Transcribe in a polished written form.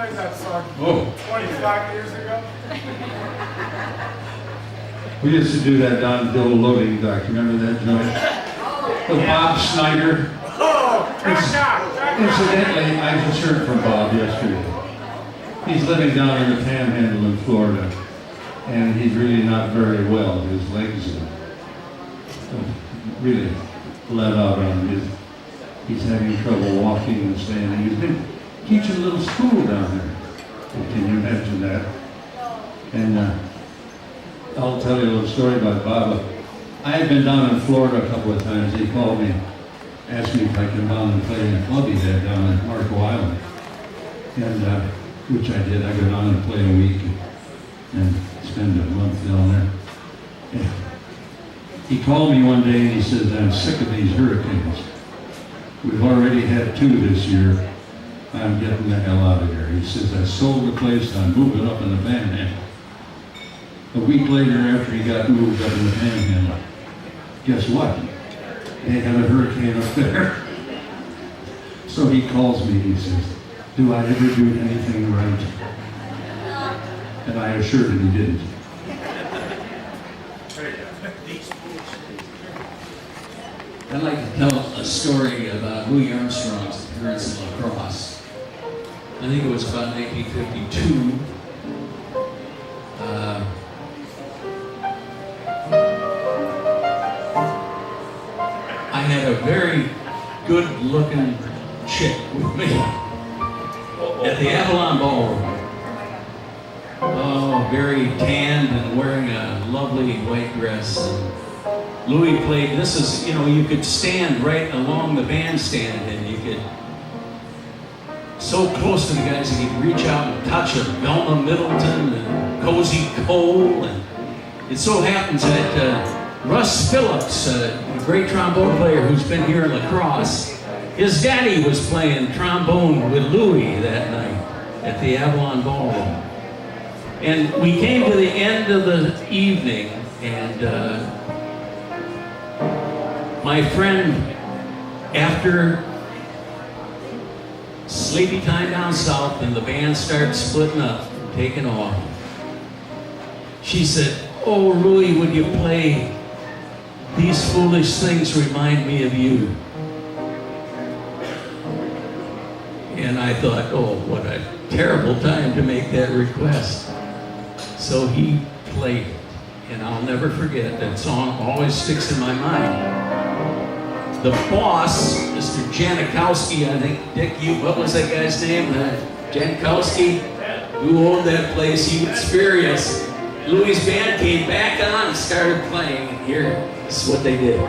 played that song Oh. 25 years ago. We used to do that down at the old loading dock. Remember that joint? With Bob Snyder. Oh, Jack Incidentally, I just heard from Bob yesterday. He's living down in the Panhandle in Florida, and he's really not very well. His legs are really let out on him. He's having trouble walking and standing. He's been teaching a little school down there. Can you imagine that? And I'll tell you a little story about Bob. I had been down in Florida a couple of times. He called me, asked me if I could come down and play in a club he had down in Marco Island. And which I did. I go down and play a week and spend a month down there. And he called me one day and he says, I'm sick of these hurricanes. We've already had 2 this year. I'm getting the hell out of here. He says, I sold the place, I'm moving up in the Panhandle. A week later, after he got moved up in the Panhandle, guess what? They had a hurricane up there. So he calls me, he says, do I ever do anything right? And I assured him he didn't. I'd like to tell a story about Louis Armstrong's appearance in lacrosse. I think it was about 1952. I had a very good-looking chick with me at the Avalon Ballroom. Oh, very tanned and wearing a lovely white dress. And Louis played, this is, you could stand right along the bandstand and you could, so close to the guys that you'd reach out and touch them. Velma Middleton and Cozy Cole. And it so happens that Russ Phillips, a great trombone player who's been here in lacrosse, his daddy was playing trombone with Louis that night at the Avalon Ballroom. And we came to the end of the evening and my friend, after sleepy time down south and the band started splitting up and taking off, she said, oh, Louis, would you play These Foolish Things Remind Me of You? And I thought, oh, what a terrible time to make that request. So he played it, and I'll never forget, that song always sticks in my mind. The boss, Mr. Janikowski, I think, Dick, what was that guy's name? Janikowski, who owned that place, he was furious. Louis' band came back on and started playing. Here, this is what they did.